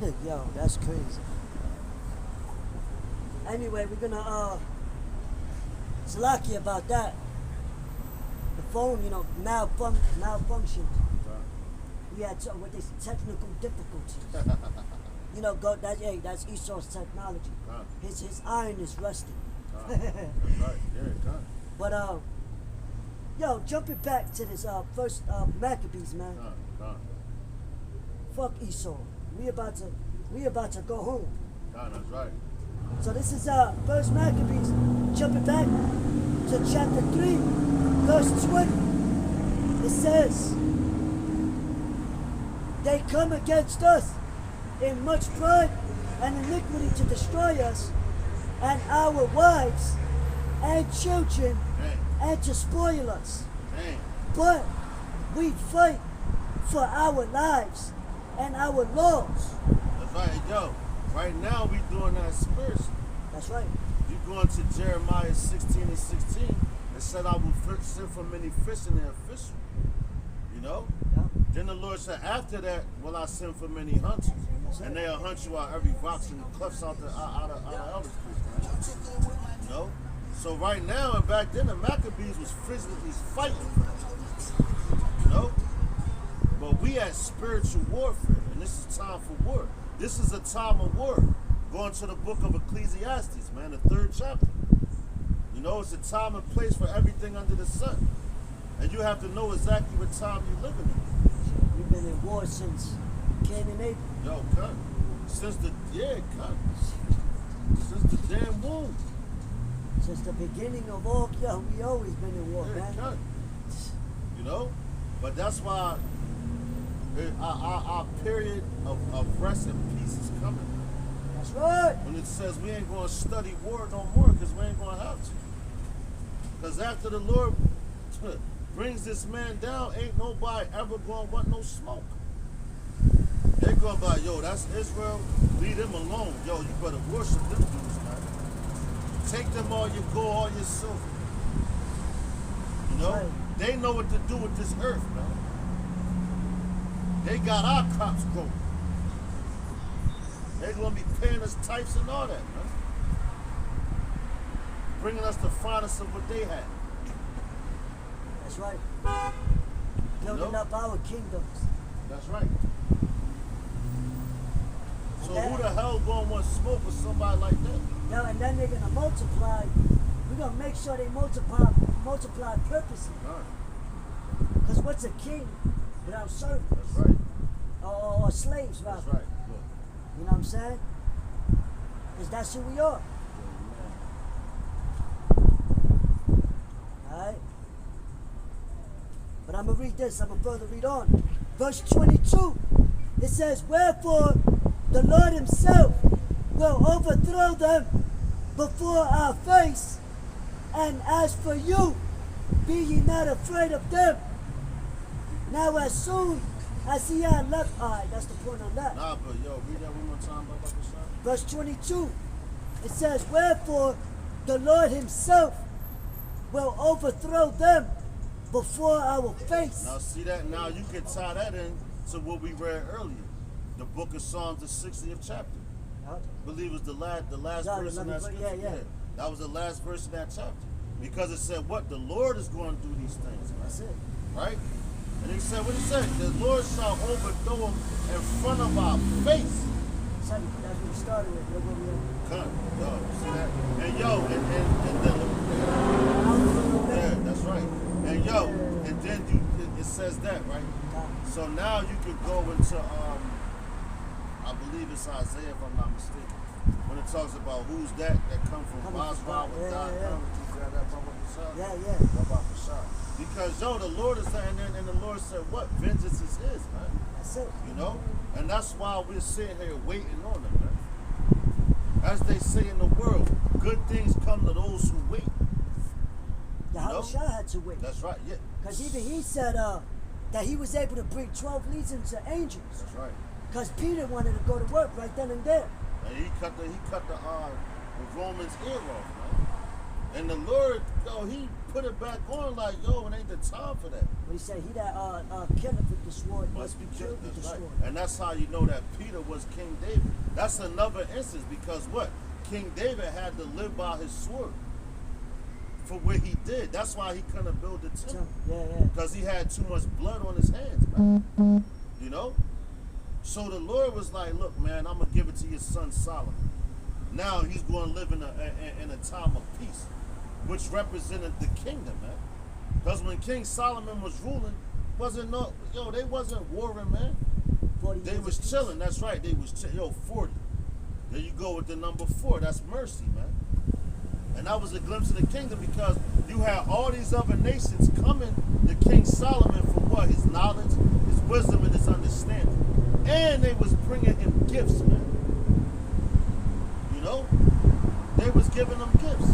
Yo, that's crazy. Anyway, we're gonna it's lucky about that. The phone, malfunctioned. We had with this technical difficulties. That's Esau's technology. His iron is rusted. That's right. Yeah, But jumping back to this first Maccabees, man. Fuck Esau. We about to go home. That's right. So this is first Maccabees, jumping back to chapter 3, verse 20. It says, they come against us in much pride and iniquity to destroy us and our wives and children and to spoil us. But we fight for our lives and our laws. That's right, yo. Right now we doing that spiritual. That's right. You going to Jeremiah 16 and 16. It said, I will send for many fish in their fish. You know? Yeah. Then the Lord said, after that will I send for many hunters. And they'll hunt you out every rocks and clefts out of Elder Creek. Right? You know? So right now and back then the Maccabees was physically fighting for that. You know? But we at spiritual warfare, and this is time for war. This is a time of war. Going to the book of Ecclesiastes, man, the 3rd chapter. You know, it's a time and place for everything under the sun. And you have to know exactly what time you're living in. We've been in war since Cain and Abel. Yo, cut. Since the damn womb. Since the beginning of all, we always been in war, man. Cut. You know? But that's why our period of rest and peace is coming. That's right. When it says we ain't going to study war no more because we ain't going to have to. Because after the Lord brings this man down, ain't nobody ever going to want no smoke. They're going by, yo, that's Israel, leave them alone. Yo, you better worship them dudes, man. Take them all your gold, all your silver. You know? Right. They know what to do with this earth, man. They got our crops growing. They're going to be paying us types and all that, man. Bringing us the finest of what they had. That's right. Building up our kingdoms. That's right. So who the hell going to want smoke with somebody like that? Yo, and then they're going to multiply. We're going to make sure they multiply purposely. Because what's a king without servants? That's right. Or slaves, rather. That's right. Good. You know what I'm saying? Because that's who we are. Alright? But I'm going to read this. I'm going to further read on. Verse 22. It says, wherefore the Lord himself will overthrow them before our face. And as for you, be ye not afraid of them. Now as soon as he had left, alright, that's the point on that. Nah, but yo, read that one more time, Baba Bashar. Verse 22, it says, wherefore the Lord himself will overthrow them before our face. Now see that, now you can tie that in to what we read earlier. The book of Psalms, the 60th chapter. I believe it was the last verse in that scripture. Yeah. That was the last verse in that chapter. Because it said what? The Lord is going to do these things. Man. That's it. Right? And he said, what he said? The Lord shall overthrow them in front of our face. That's what we started with. Look what we are. Come, yo, see that? And yo, and then, yeah, that's right. And yo, and then it says that, right? So now you could go into, I believe it's Isaiah, if I'm not mistaken, when it talks about who's that come from Basra with God. Because yo, the Lord is saying, and the Lord said, what? Vengeance is his, man. That's it. You know? And that's why we're sitting here waiting on him, man. As they say in the world, good things come to those who wait. The Yahushua had to wait. That's right, yeah. Because even he said that he was able to bring 12 legions of angels. That's right. Because Peter wanted to go to work right then and there. And he cut the Romans' ear off, man. And the Lord, yo, he put it back on like, yo, it ain't the time for that. But he said, he that killeth with the sword must be killed with the That's right. sword. And that's how you know that Peter was King David. That's another instance because what? King David had to live by his sword for what he did. That's why he couldn't build the temple. Yeah. Because he had too much blood on his hands, man. You know? So the Lord was like, look, man, I'm going to give it to your son Solomon. Now he's going to live in a time of peace, which represented the kingdom, man. Because when King Solomon was ruling, they wasn't warring, man. They was chilling. That's right. They was 40. There you go with the number 4. That's mercy, man. And that was a glimpse of the kingdom because you had all these other nations coming to King Solomon for what? His knowledge, his wisdom, and his understanding. And they was bringing him gifts, man. You know? They was giving them gifts.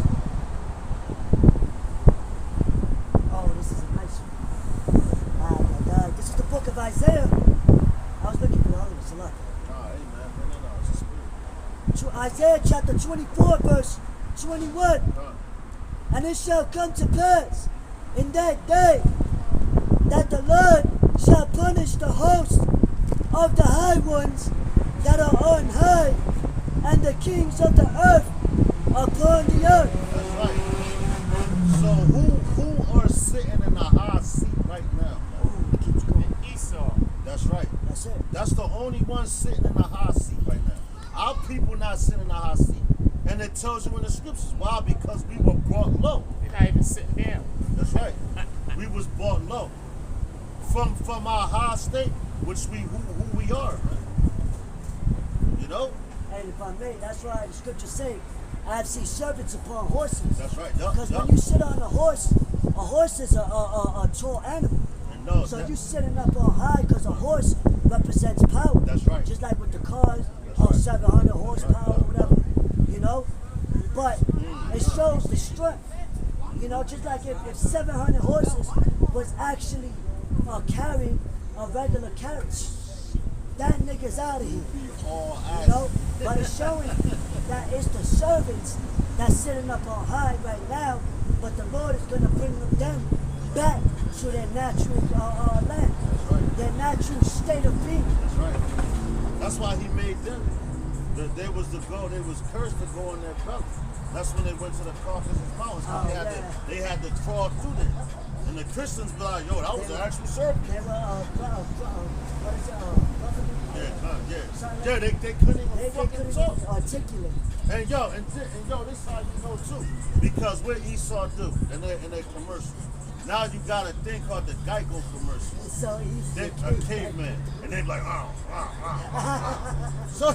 Oh, this is a nice one. This is the book of Isaiah. I was looking for all of this a lot. It's a spirit. Isaiah chapter 24, verse 21. And it shall come to pass in that day that the Lord shall punish the host of the high ones that are on high, and the kings of the earth upon the earth. That's right. So who are sitting in the high seat right now? Oh, it keeps going. Esau. That's right. That's it. That's the only one sitting in the high seat right now. Our people not sitting in the high seat. And it tells you in the scriptures. Why? Because we were brought low. They're not even sitting down. That's right. We was brought low. From our high state, which who we are. You know? And if I may, that's why the scriptures say, I have seen servants upon horses. That's right. Because when you sit on a horse is a tall animal. No, so you sitting up on high because a horse represents power. That's right. Just like with the cars, right. 700 horsepower or whatever, you know? But it shows the strength. You know, just like if 700 horses was actually carrying a regular carriage, that nigga's out of here. You know? But it's showing that it's the servants that's sitting up on high right now, but the Lord is going to bring them back to their natural land, their natural state of being. That's right. That's why he made them. They was cursed to go on their belly. That's when they went to the Caucasus Mountains. They had to crawl through there. And the Christians be like, yo, that was an actual serpent. They were, Yeah, they couldn't even fucking talk. Articulate. And yo, this is how you know too. Because what Esau do in their commercials. Now you got a thing called the Geico commercial. It's so easy. They're a caveman. And they like, So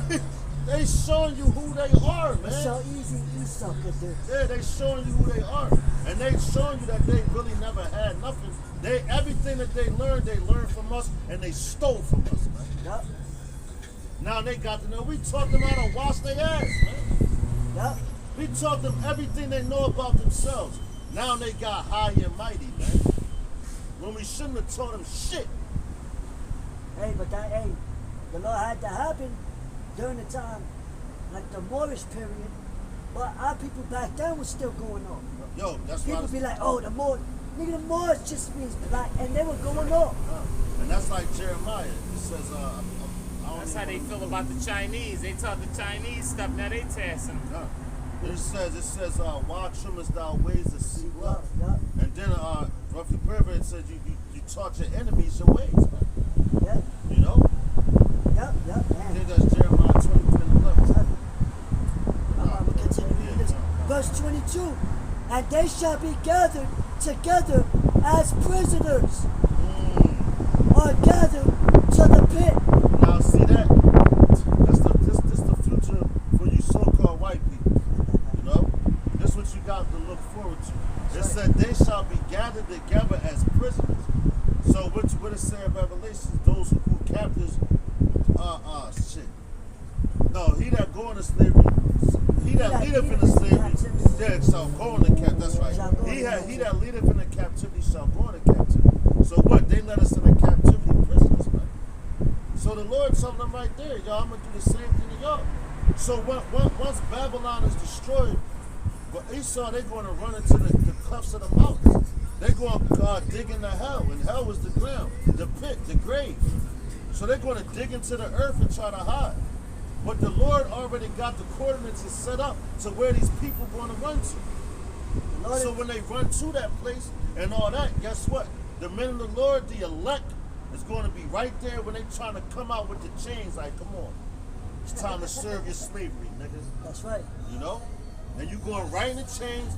they showing you who they are, man. It's so easy Esau could do. Yeah, they showing you who they are. And they showing you that they really never had nothing. Everything that they learned from us, and they stole from us, man. Yep. Now they got to know. We taught them how to wash their ass, man. Yep. We taught them everything they know about themselves. Now they got high and mighty, man. When we shouldn't have taught them shit. Hey, but the Lord had to happen during the time, like the Moorish period. But our people back then was still going on. Yo, that's why people be like, oh, the Moors just means black, and they were going on. And that's like Jeremiah. He says, that's how they feel about the Chinese. They taught the Chinese stuff, now they tassing them. It says, why trimmest thou ways to seek love? Yep. And then, roughly prayer, it says, you taught your enemies your ways, man. Yep. You know? Yep. I think that's Jeremiah 20:11. I'm going to continue reading this. Verse 22, and they shall be gathered together as prisoners, or gathered to the pit. Now, see that? This the future for you so-called white people. You know? This is what you got to look forward to. It said they shall be gathered together as prisoners. So what it say in Revelation? Those who captives, shit. No, he that go into slavery, he that leadeth in the slavery, yeah, shall go into captivity. That's right. He that leadeth in the captivity shall go into captivity. So what? They let us in the captivity prisoners, man. So the Lord told them right there, y'all, I'm gonna do the same thing to y'all. So once Babylon is destroyed, But Esau, they're going to run into the clefts of the mountains. They're going to dig into hell, and hell is the ground, the pit, the grave. So they're going to dig into the earth and try to hide. But the Lord already got the coordinates set up to where these people are going to run to. So when they run to that place and all that, guess what? The men of the Lord, the elect, is going to be right there when they trying to come out with the chains. Like, come on, it's time to serve your slavery, niggas. That's right. You know? And you going right in the chains.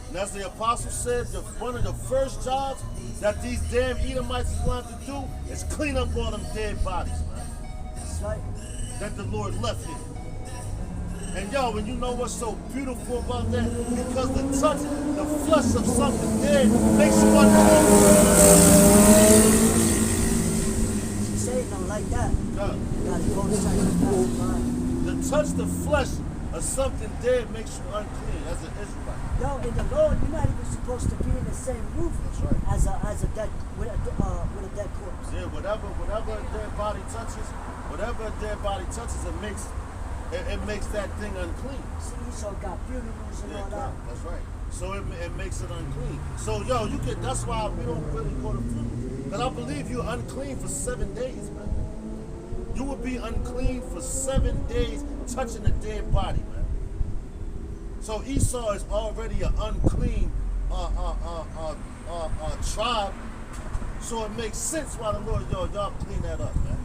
And as the apostle said, one of the first jobs that these damn Edomites is going to do is clean up all them dead bodies, man. That's right. That the Lord left here. And yo, and you know what's so beautiful about that? Because the touch, the flesh of something dead makes you uncomfortable. She say don't like that. God. You gotta go inside the mind. The touch, the flesh of something dead makes you unclean as an Israelite. Yo, in the Lord, you're not even supposed to be in the same roof as a dead with a dead corpse. Yeah, whatever a dead body touches, it makes that thing unclean. See, Esau got funerals and all that. That's right. So it makes it unclean. So yo, that's why we don't really go to funerals. Because I believe you're unclean for 7 days, man. You will be unclean for 7 days touching a dead body, man. So Esau is already an unclean tribe. So it makes sense why the Lord, y'all clean that up, man.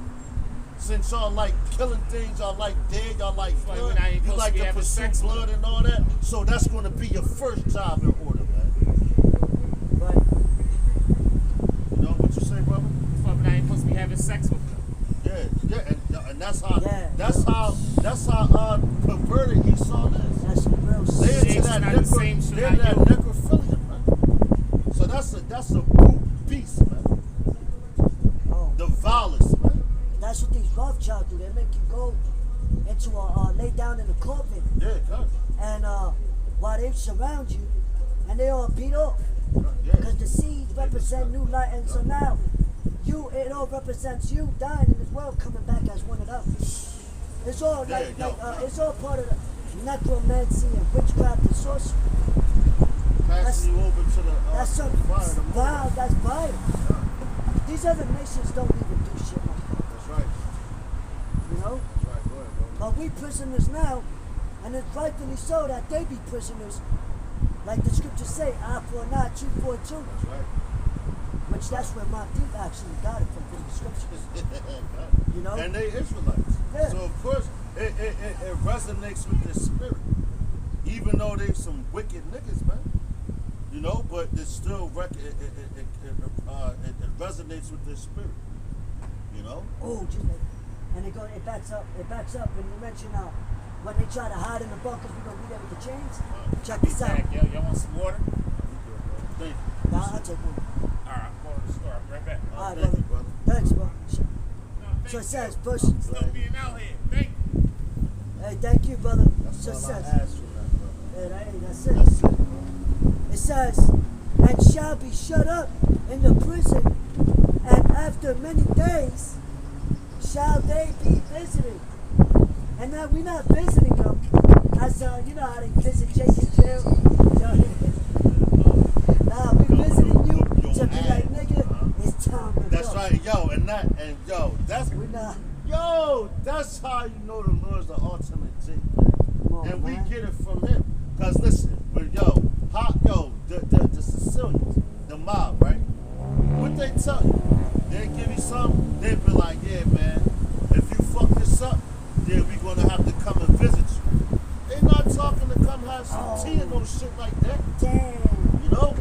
Since y'all like killing things, y'all like dead, y'all like blood, you like to pursue blood and all that. So that's going to be your first job in order, man. Right. You know what you say, brother? Fuck, I ain't supposed to be having sex with them. Yeah, and that's how perverted Esau is. That's real They're sick. into that necrophilia, man. So that's a brute beast, man. Oh. The vilest, man. That's what these Rothschilds do. They make you go into lay down in a coffin. Yeah, God. And while they surround you, and they all beat off. Because the seeds represent new light, and so now it all represents you dying in this world, coming back as one of them. It's all it's all part of the necromancy and witchcraft and sorcery. Passing you over to the that's fire. That's violent. These other nations don't even do shit like that. That's right. You know? That's right. Go ahead, bro. But we prisoners now, and it's rightfully so that they be prisoners. Like the scriptures say, eye for an eye, tooth for a tooth. That's right. Which that's where my deep actually got it from the scriptures. You know? And they Israelites. Yeah. So of course it resonates with their spirit. Even though they some wicked niggas, man. You know, but it still it resonates with their spirit. You know? Oh, just like, and it backs up, and you mention when they try to hide in the bunkers, we gonna be there with the chains. Check this out. Yo, y'all want some water? Thank you. Nah, I'll take one. Alright, I'm going to the store. I'll be right back. All right, Thank you, brother. Thanks, bro. No, So it says, you. push. Still being out here. Thank you. Hey, thank you, brother. That's So it all I says. asked for that, brother. Hey, that's it. That's it, bro. It says, and shall be shut up in the prison, and after many days shall they be visited. And now we're not visiting them as you know how they visit Jake in jail. Nah, we visiting you to be like, nigga, it's time to That's go. right, that's how you know the Lord's the ultimate G, man. Come on, And we man. get it from him. Cause listen, but the Sicilians, the mob, right? What they tell you? They give you something, they be like, yeah, man, if you fuck this up, then we gonna have to come and visit you. They not talking to come have some tea and no shit like that. Damn. You know?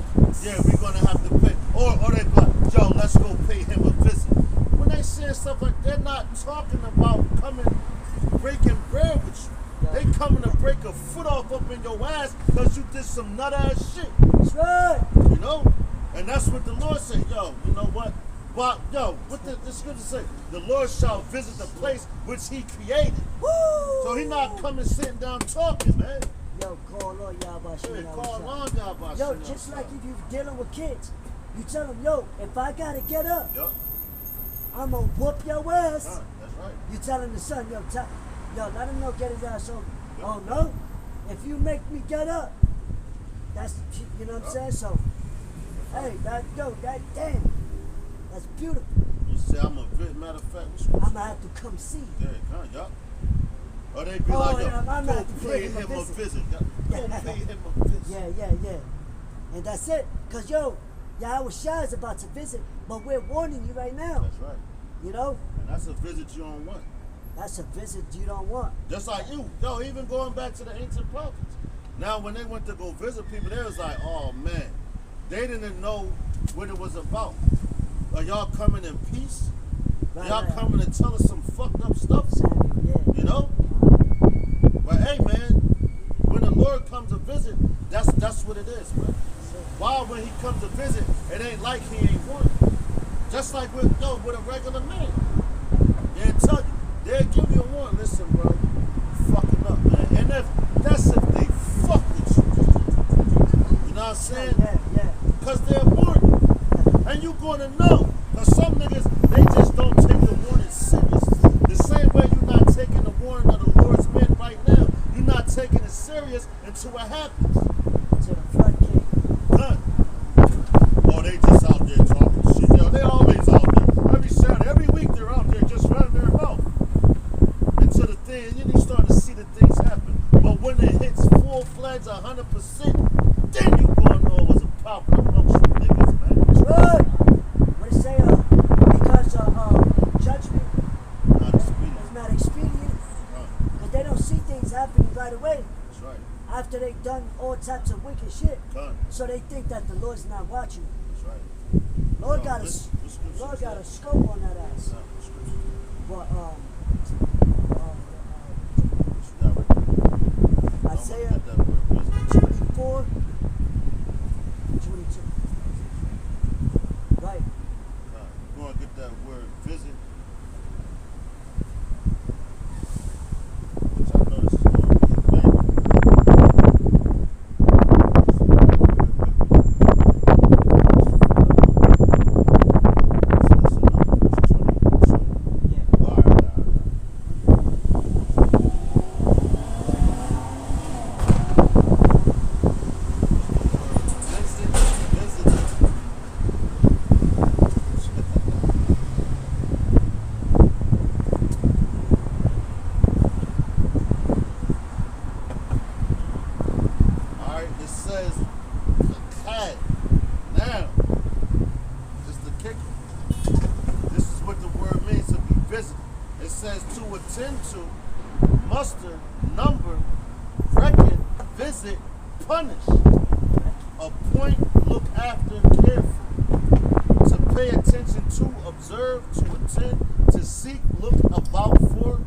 Yeah, we gonna have to pay. Or they be like, yo, let's go pay him a visit. When they say stuff like, they're not talking about coming, breaking bread with you. They coming to break a foot off up in your ass because you did some nut ass shit. That's right. You know? And that's what the Lord said. Yo, you know what? Well, yo, what the scripture say? The Lord shall visit the place which he created. Woo! So he not coming sitting down talking, man. Yo, call on Yahweh. Hey, call on Yahweh. Yo, just like if you're dealing with kids, you tell them, yo, if I gotta get up, Yup. I'm gonna whoop your ass. That's right. You telling the son, yo, let him know, get his ass over. Oh no, if you make me get up, That's, you know what I'm saying? So, hey, that damn, that's beautiful. You say I'm a matter of fact, I'm gonna have to come see. Yeah, kind of, yup. Or they be like, yo, yeah, I'm gonna go have to pay pay him a him a visit. visit. Go pay him a visit. Yeah. And that's it. Cause yo, Yahweh Shai is about to visit, but we're warning you right now. That's right. You know? And that's a visit you don't want. That's a visit you don't want. Just like you. Yo, even going back to the ancient prophets. Now, when they went to go visit people, they was like, oh, man. They didn't know what it was about. Are y'all coming in peace? Y'all coming to tell us some fucked up stuff? You know? But hey, man, when the Lord comes to visit, that's what it is, man. Why when he comes to visit, it ain't like he ain't warned. Just like with a regular man. They'll tell you. They'll give you a warning. Listen, bro, you fucking up, man. And that's if they fuck with you. You know what I'm saying? Yeah. Because they're warning. And you gonna know. Because some niggas, they just don't take the warning serious. The same way you're not taking the warning of the Lord's men right now. You're not taking it serious until it happens. To the front gate. None. Oh, they just out there talking shit. Yo, they always out there. Every Saturday, every week they're out there just running their mouth. Until the thing, and then you start to see the things happen. But when it hits full-fledged 100%, then you gonna know it was a problem amongst you niggas, man. That's right. What they say, because judgment Not expedient. is not expedient. Because they don't see things happening right away. That's right. After they've done all types of wicked shit. Done. So they think that the Lord's not watching. That's right. Lord No, got this scripture Lord says- got a scope on that ass. No, the scripture. But What you got right there? Isaiah Don't forget that word wisdom. 24, 22. Right. Go and get that word visit. Which I noticed is going to be a thing. Yeah. All right. All right, it says okay. Now, this is the kicker. This is what the word means to be visited. It says to attend to, muster, number, reckon, visit, punish, appoint, look after, care for, to pay attention to, observe, to attend, to seek, look about for,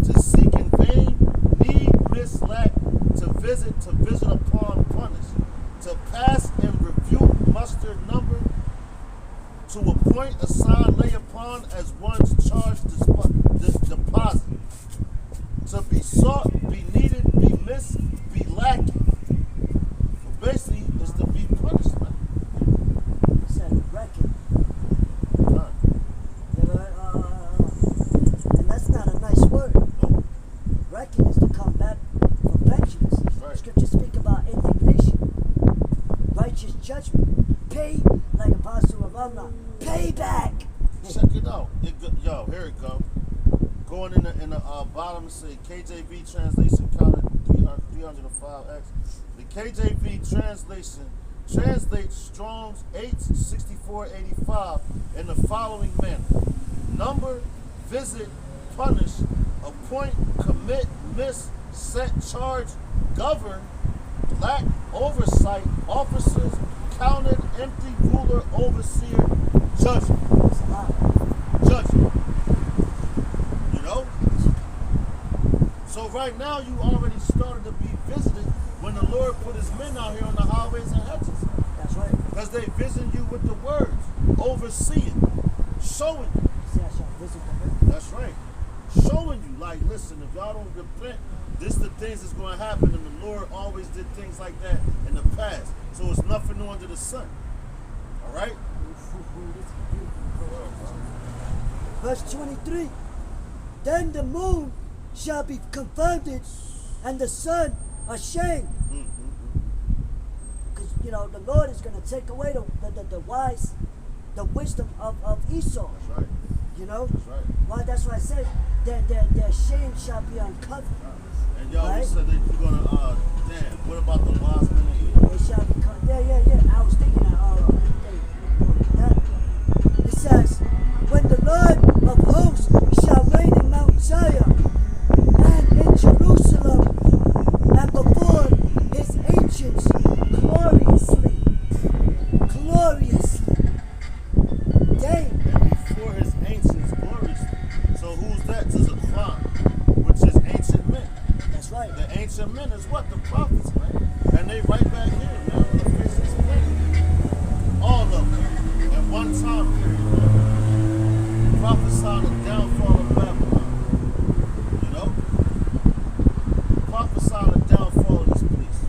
to seek in vain, need, miss, lack, to visit upon, punish, to pass and rebuke, muster, number, to appoint, assign, lay upon as one's charge, deposit, to be sought, be needed, be missed, be lacking. So basically, it's to be punished, man. It said reckon. Done. And that's not a nice word. Nope. Reckon is to come back for vengeance. Right. Scriptures speak about indignation, righteous judgment, pay, like Apostle of Allah, pay back. Check it out. Yo, here it go. Going in the bottom, say KJV translation counted 305x. The KJV translation translates Strong's 86485 in the following manner: number, visit, punish, appoint, commit, miss, set, charge, govern, lack, oversight, officers, counted, empty, ruler, overseer, judgment. It's a lot. Judgment. You know? So right now you already started to be visited when the Lord put his men out here on the highways and hedges. That's right. Because they visit you with the words, overseeing, showing you. See, I shall visit the earth. That's right. Showing you, like, listen, if y'all don't repent, this the things that's going to happen. And the Lord always did things like that in the past. So it's nothing new under the sun. All right? Verse 23. Then the moon shall be confounded, and the sun ashamed. the Lord is going to take away the wisdom of Esau. That's right. That's right. Why? That's why I said their shame shall be uncovered. And y'all, Right? we said that you're gonna. Damn. What about the wise men of Edom? They shall become. Yeah. I was thinking that. It says, when the Lord of hosts shall reign in Mount Zion and in Jerusalem and before his ancients gloriously. They. And before his ancients gloriously. So who's that? To the clan, which is ancient men. That's right. The ancient men is what? The prophets, man. And they right back here, man, on the face of this planet. All of them. At one time period, man. Prophesying the downfall of Babylon. Prophesying the downfall of this place.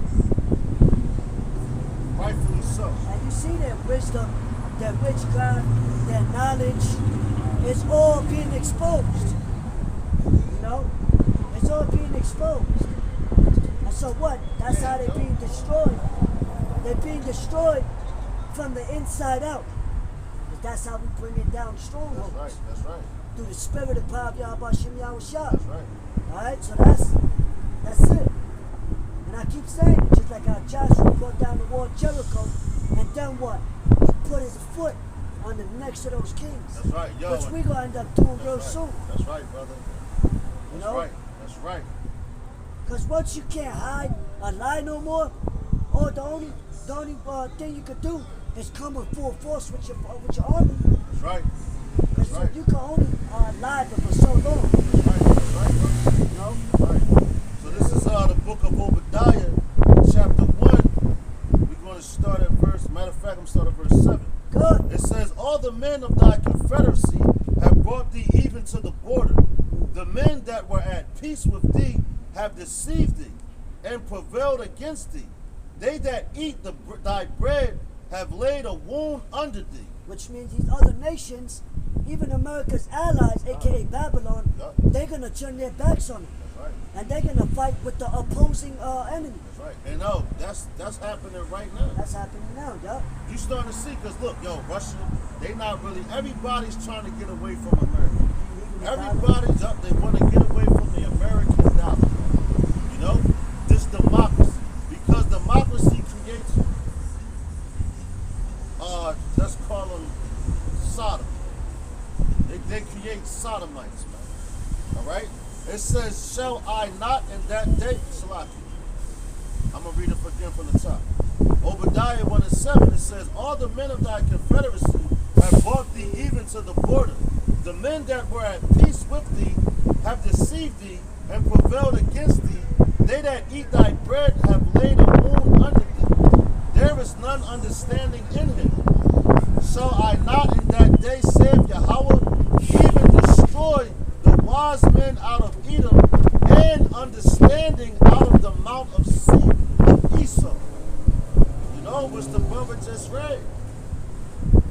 Rightfully so. And you see their wisdom, their witchcraft, their knowledge is all being exposed. It's all being exposed. And so what? That's how they're being destroyed. They're being destroyed from the inside out. But that's how we bring it down strongholds. That's right. Through the spirit of power of Yahweh Shem Yahushua. That's right. Alright, so that's it. And I keep saying it, just like how Joshua brought down the wall of Jericho, and then what? He put his foot on the necks of those kings. That's right, yo. Which we're going to end up doing real soon. That's right, brother. That's right. Because once you can't hide a lie no more, or the only thing you could do is come with full force with your army. That's right. Because you can only lie but for so long. That's right, brother. Right. So this is the book of Obadiah, chapter 1. We're going to start at matter of fact, I'm starting at verse 7. Good. It says, all the men of thy confederacy have brought thee even to the border. The men that were at peace with thee have deceived thee and prevailed against thee. They that eat thy bread have laid a wound under thee. Which means these other nations, even America's allies, aka Babylon, they're going to turn their backs on it. That's right. And they're going to fight with the opposing enemy. That's right. And no, that's happening right now. That's happening now, yeah. You starting to see, because look, Russia, they not really, everybody's trying to get away from America. Everybody's up, they want to get away from the American dollar. This democracy. Because democracy creates, let's call them Sodom. They create sodomites, man. All right? It says, shall I not in that day, Salaki. I'm going to read it again from the top. Obadiah 1:7, it says, all the men of thy confederacy have brought thee even to the border. The men that were at peace with thee have deceived thee and prevailed against thee. They that eat thy bread have laid a wound under thee. There is none understanding in him. Shall I not in that day, saith Yahweh, even destroy the wise men out of Edom and understanding out of the mount of Esau? Which the brother just read.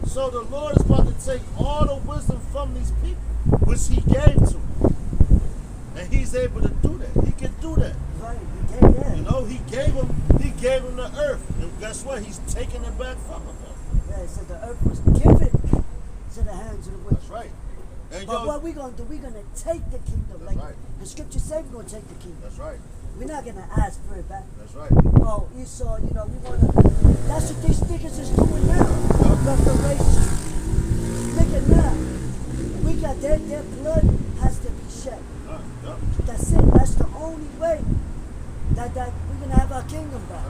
So the Lord is about to take all the wisdom from these people, which he gave to them. And he's able to do that. He can do that. Right, he gave them the earth. And guess what? He's taking it back from them. Yeah, he said the earth was given to the hands of the wicked. That's right. And but what we're going to do, we're going to take the kingdom. That's right. The scripture says we're going to take the kingdom. That's right. We're not going to ask for it back. That's right. Oh, Esau, we want to. That's what these niggas is doing now. Reparations. Look at now. We got their blood has to be shed. That's it. That's the only way that we're going to have our kingdom back.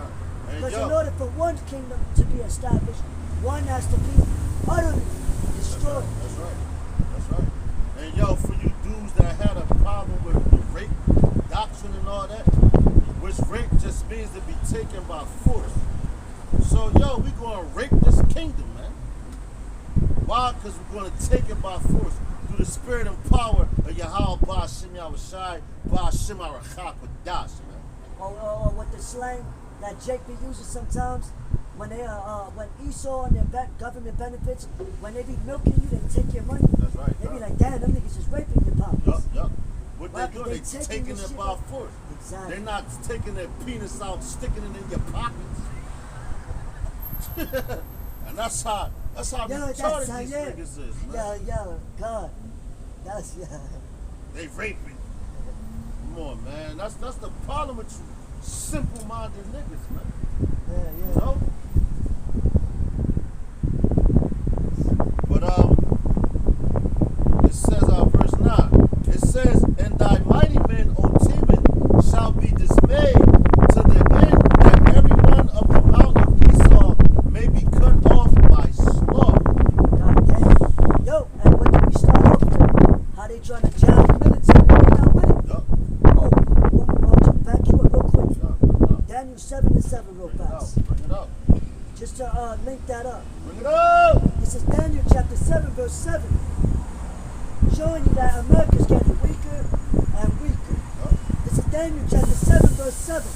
Because in order for one kingdom to be established, one has to be utterly destroyed. That's right. And for you dudes that had a problem with the rape doctrine and all that, which rape just means to be taken by force. So we going to rape this kingdom, man. Why? Because we're going to take it by force through the spirit and power of Yahweh Ba'ashem Yahushai Ba'ashem Arachak Dash, man. Or with the slang that Jake be using sometimes, when Esau and their government benefits, when they be milking you, they take your money. That's right. They be like, damn, them niggas is raping your pockets. Yup. What they do, they taking it by force. Exactly. They're not taking their penis out, sticking it in your pockets. And that's how retarded these niggas is, man. Yo, God. That's, They raping. Come on, man. That's the problem with you simple-minded niggas, man. Yeah. You know? But it says verse 9. It says, and thy mighty men, O Teman, shall be dismayed to the end that every one of the mount of Esau may be cut off by slaughter. God damn. Yo, and when did we start off with? How they trying to jab the military? We not with it. Yup. Oh, back you up real quick. Yup. Daniel 7:7 real fast. Bring it up. Just to link that up. Bring it up. This is Daniel chapter 7 verse 7. Showing you that America's getting weaker and weaker. This is Daniel chapter 7 verse 7.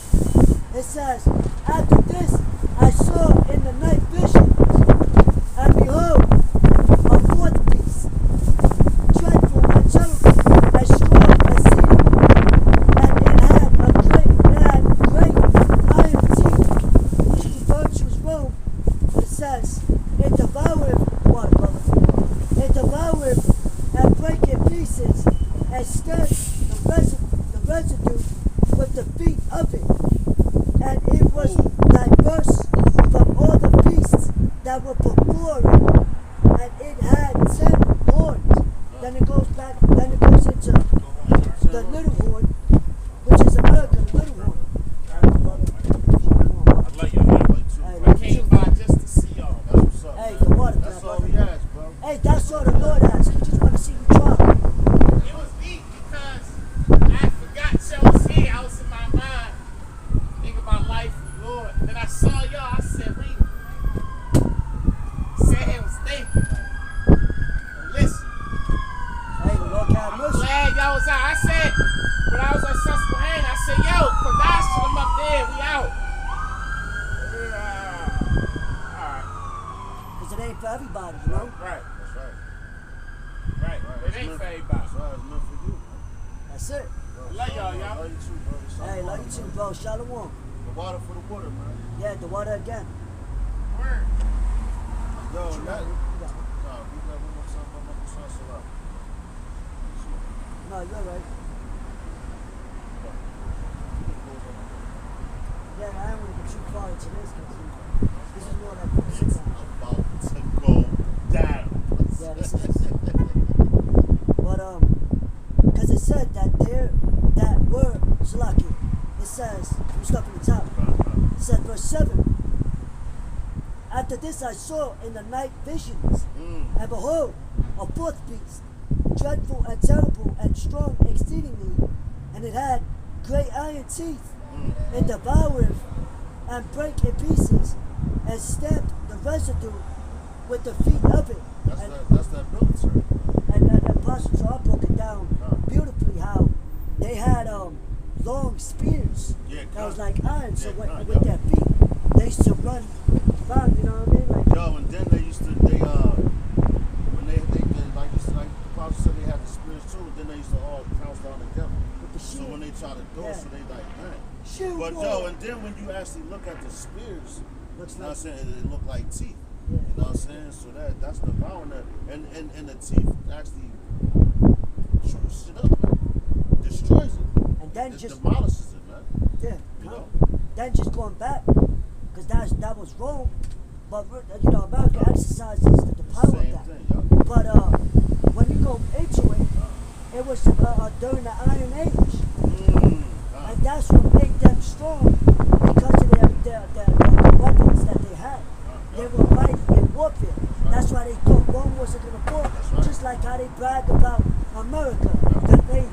It says, after this I saw in the night visions, and behold, a fourth beast, dreadful and terrible, as strong as exceeding, and it had great iron teeth, which referred to his robe. It says, it devoureth what, brother? It devoureth and break in pieces, and stirs the residue with the feet of it. And it was diverse from all the beasts that were before it, and it had 10 horns. Then it goes into the little horn, which is America, the little horn. I love y'all. I came by just to see y'all. That's what's up, Hey, man. the water, That's all brother. we ask, bro. Hey, that's all the Lord asks. He just want to see you try. It was deep because I forgot y'all was here. I was in my mind thinking about life with Lord. Then I saw y'all. I said, wait. Said he was thinking. Listen, Hey, the Lord got I'm mercy. glad y'all was out. I said, when I was at Susquehanna, I said, yo, Kodash, I'm up there. We out. Alright. Because it ain't for everybody, you know? Right. That's right. Right. It ain't for everybody. That's right. It's meant for you, man. That's it. Love y'all, y'all. Love you too, bro. Hey, love you too, bro. Shalom. The water for the water, man. Yeah, the water again. Word. Yo, You that. got it. Nah, we got one more time. One more time. Salah. No, you're right. Yeah, I don't want to get too far into this because this is more like It's about to go down. yeah, this is. But because it said that word Salaki, it says we start from the top. It said verse 7. After this I saw in the night visions, and behold, a fourth beast, dreadful and terrible and strong exceedingly, and it had great iron teeth. It devoureth and brake in pieces, and stamped the residue with the feet of it. That's that military. And the apostles all broke it down beautifully how they had long spears that was like iron. So with their feet, they used to run around. You know what I mean? Like Yo, and then when they like the apostles said they had the spears too. Then they used to all pounce down together. with the So shield. when they try to do it, so they like, man. Shoot, But boy. yo, and then when you actually look at the spears, Looks you know what I'm like- saying, it look like teeth. Yeah. You know what I'm saying? So that's the power that, and the teeth actually chews shit up, man. Destroys it. And then It just demolishes it, man. yeah, You know? then just going back, because that was wrong. But you know, America exercises the power Same of that. thing, yo. But when you go into it, it was during the Iron Age, and that's what made them strong because of the weapons that they had. They were mighty in warfare. That's why they thought Rome wasn't going to fall. Just like how they bragged about America, the Navy,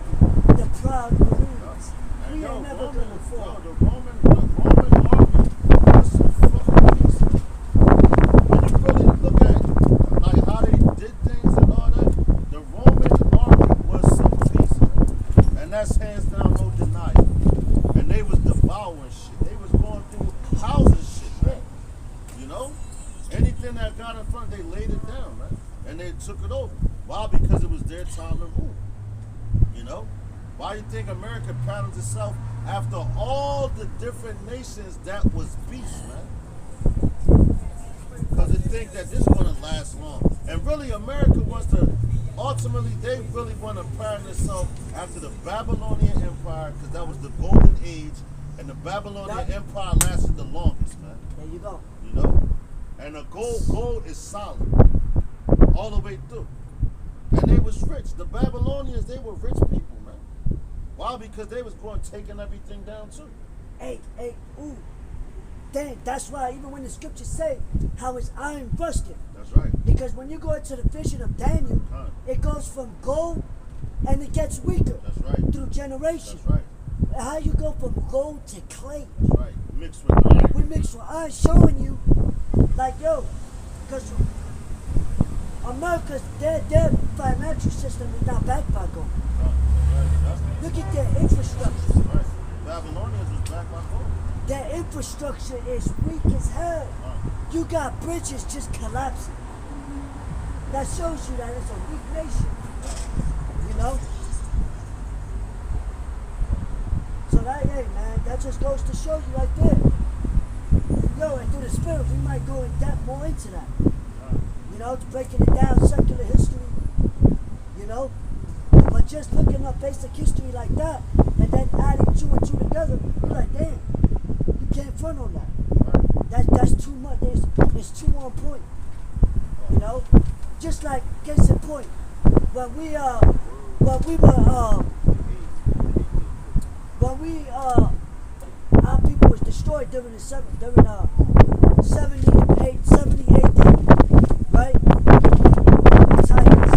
the proud Marines. And We yo, ain't never going to fall. Yo, the Roman army was some fucking beast. When you really look at like how they did things and all that, the Roman army was some beast, man. And that's hands down no denial. And they was devouring shit. They was going through houses shit, man. You know? Anything that got in front, they laid it down, man. And they took it over. Why? Because it was their time to rule. You know? Why do you think America patterned itself after all the different nations that was beasts, man? Because they think that this is going to last long. And really, America wants to, ultimately, they really want to pattern themselves after the Babylonian Empire, because that was the golden age, and the Babylonian Empire lasted the longest, man. There you go. You know? And the gold is solid all the way through. And they was rich. The Babylonians, they were rich people, man. Why? Because they was going taking everything down too. Hey, ooh. Dang, that's why even when the scriptures say how it's iron rusted. That's right. Because when you go into the vision of Daniel, it goes from gold and it gets weaker. That's right. Through generations. That's right. How you go from gold to clay. That's right. Mixed with iron. We mix with iron, showing you, like, yo, because America's, their financial system is not backed by gold. Look at their infrastructure. Right. Babylonians was backed by gold. Their infrastructure is weak as hell. You got bridges just collapsing. That shows you that it's a weak nation. You know? So that, hey man, that just goes to show you right there. Yo, and through the spirit, we might go in depth more into that. You know, breaking it down, secular history. You know? But just looking up basic history like that, and then adding two and two together, you're like, damn. Can't front on that. That's too much. It's too on point. You know, just like case in point, when our people was destroyed during 70 AD, right? Titans.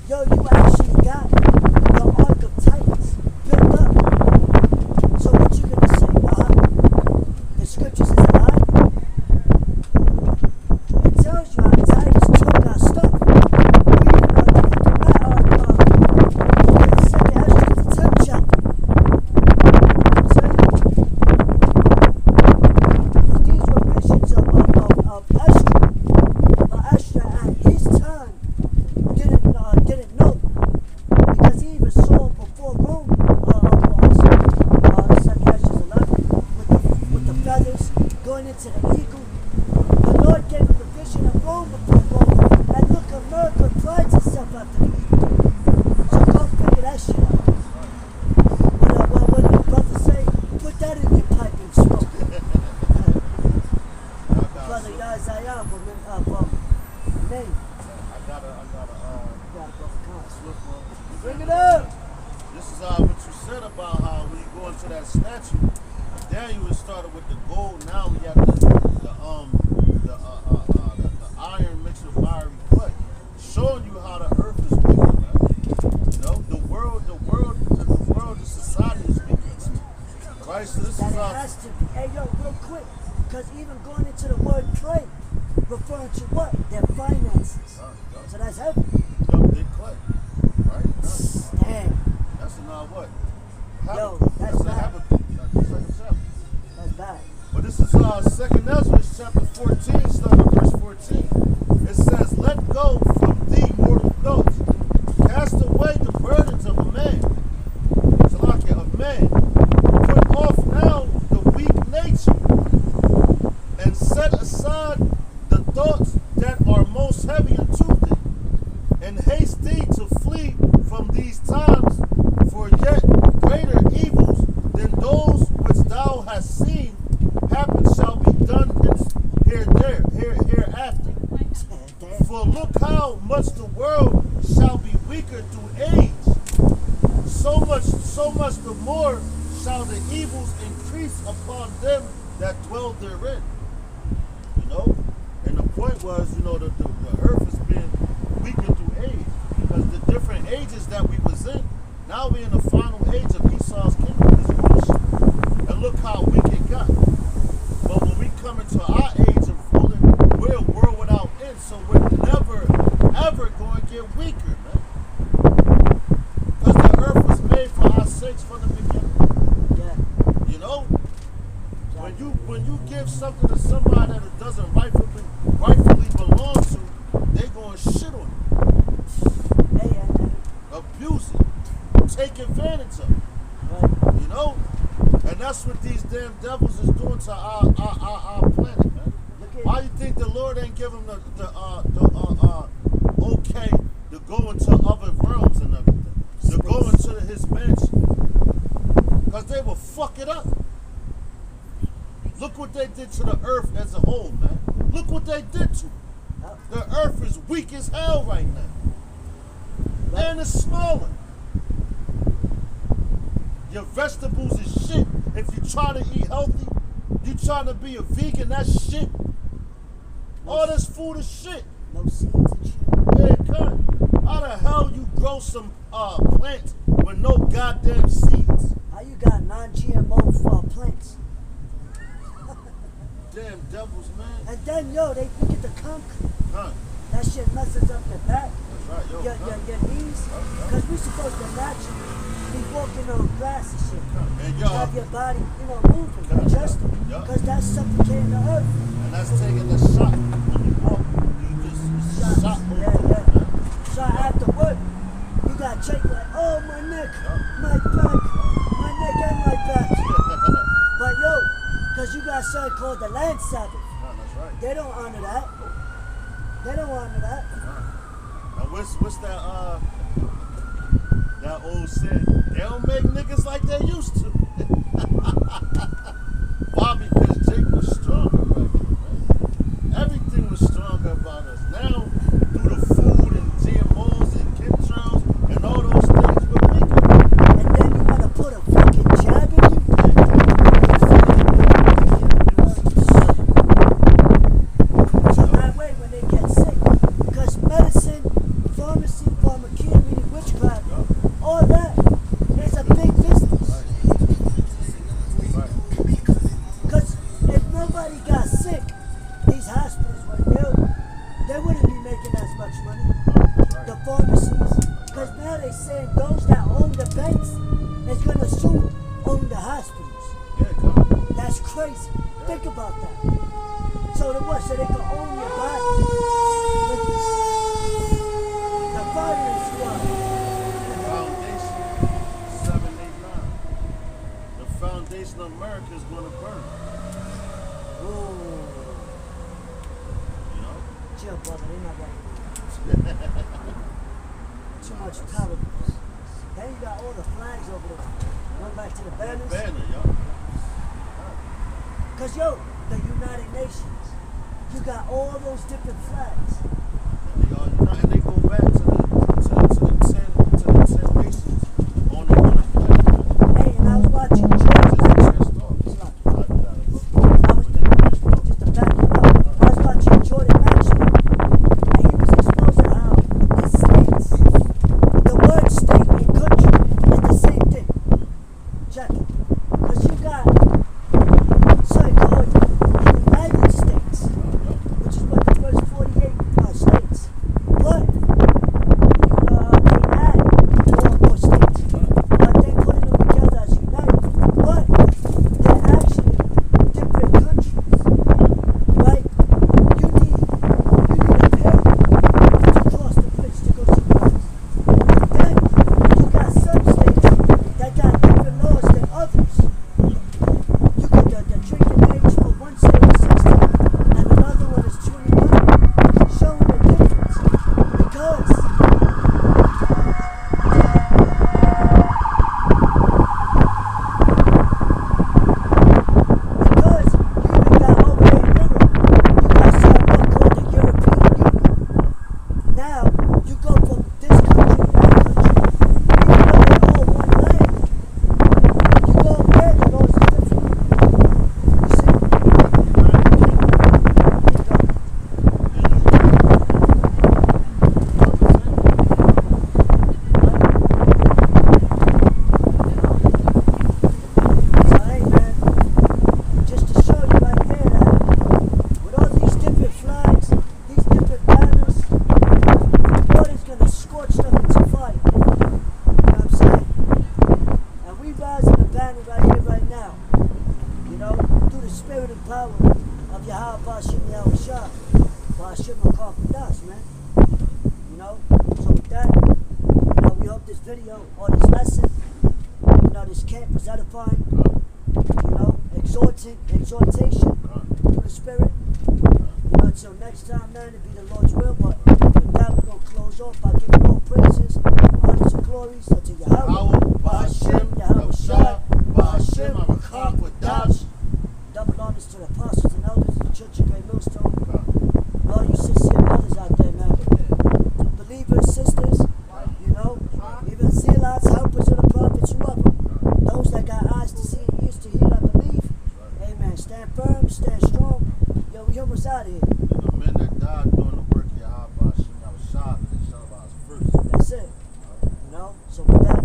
Yo, you actually got the Ark of Titans built up. So what you gonna say? The scriptures is a lie. It tells you how the Titans took our stuff. These were visions of Esther. But Esther at his time didn't know, because he even saw before Rome. Feathers going into the eagle. The Lord gave him the vision of Rome before Rome. And look, America prides itself after the eagle. So go figure that shit out. What did the brother say? Put that in your pipe and smoke. Brother Isaiah from name. I gotta slip on. Bring it up. This is what you said about how when you go into that statue. Daniel started with the gold. Now we got the iron mixed with fiery clay, showing you how the earth is weaker, man. You know, the world, the society is weaker, right? So this that is it has to be. Hey, yo, real quick, because even going into the word clay, referring to what? Their finances. So that's heavy. Big clay, right? Damn. That's not what. Yo, that's bad. That's bad. But this is 2nd Ezra chapter 14, starting at verse 14. It says, "Let go from thee mortal thoughts, cast away the burdens of a man, of man. Put off now the weak nature, and set aside the thoughts that are most heavy unto thee, and haste thee to flee from these times, for yet greater evils than those which thou hast seen happen shall be done hereafter. For look how much the world shall be weaker through age. So much the more shall the evils increase upon them that dwell therein." You know? And the point was, you know, the earth is being weaker through age. Because the different ages that we was in, now we're in the final age of Esau's kingdom, this bullshit. And look how weak it got. But when we come into our age of ruling, we're a world without end, so we're never, ever going to get weaker, man. Because the earth was made for our sakes from the beginning. Yeah. You know? When you give something to somebody that it doesn't rightfully belong to, they going to shit on it. Hey, Abuse it. Take advantage of it. right. You know? And that's what these damn devils is doing to our planet, man. Look Why you think the Lord ain't give him the okay to go into other realms and everything? To go into his mansion? Because they will fuck it up. Look what they did to the earth as a whole, man. Look what they did to it. The earth is weak as hell right now. And it's smaller. Your vegetables is shit. If you try to eat healthy, you trying to be a vegan, that's shit. All this food is shit. No seeds and shit. Yeah, cut. How the hell you grow some plants with no goddamn seeds? How you got non-GMO plants? Damn devils, man. And then, yo, they look at the concrete. Huh. That shit messes up your back, That's right, yo. your knees. Because we're supposed to naturally be walking on grass and shit. And yo, have your body, moving, adjusting. Because that's suffocating the earth. and that's taking the shot when you walk. You just shot. Yeah. So after work, you got check like, oh, my neck, my back, my neck and my back. But yo, because you got something called the land Sabbath. That's right. They don't honor that. They don't honor that. Now what's that old saying? They don't make niggas like they used to. Why? Because Jake was stronger back then, man. Everything was stronger about us. Now, through the food and GMOs and chemtrails and all those things, we're weaker. And then you want to put a fucking jab in you? So that way when they get sick, because medicine, pharmacy, pharmakeia, meaning witchcraft, all that is a big business. Because if nobody got sick, these hospitals were built, they wouldn't be making as much money. The pharmacies, because now they're saying those that own the banks is going to soon own the hospitals. Yeah, come. That's crazy. Think about that. So the what? So they can own your body. The fire is what? Foundation 789. The foundation of America is going to burn. Ooh. You know? Chill, brother. They're not ready. Too much parables. Then you got all the flags over there. Run back to the banners. Banner, yo. Because, yo, the United Nations, you got all those different flags. And they go back to the 10 nations on the flag. Hey, and I was watching Jordan. Just to back you up, I was watching Jordan Maxwell, and he was exposing how the states, the word state and country is the same thing. Check it. Because you got something called the United States, which is what the first 48 states. But they add more states. But they putting them together as united. But they're actually different countries. Right? You need a pay to cross the bridge to go somewhere else. Then you got some states that got different laws than others. You got the drinking age for one state is 16 and another one is 21, showing the difference. Because you even got over there in Europe, you got something called the European Union. Now, you go from this country to that country, even though they're all one land, you go over there, the laws are different. You see? So hey man, just to show you right there that with all these different flags, these different banners, the Lord is gonna scorch them into fire. You know what I'm saying? And we rising the banner right here, right now. You know, through the spirit and power of Yahweh Bashim Yahushua, Bashim Akakudas, man. You know, so with that, we hope this video or this lesson, this camp was edifying, exhortation through the spirit. until next time, man, it be the Lord's will. But with that, we're going to close off by giving all praises, honors, and glories unto Yahweh, Bahashem, Yahweh Shai, Bahashem, Arakakwadah. Double honors to the apostles and elders of the Church of Great Millstone. Lord, you sincere brothers out there, man. Believers, sisters, you know, even zealots, helpers of the prophets, whoever. Those that got eyes to see and ears to hear, I believe. Amen. Stand firm, stand strong. Yo, we almost out of here. The men that died doing the work, Yahweh Bahashem, Yahweh Shai, they shall rise first. That's it. You know, so with that.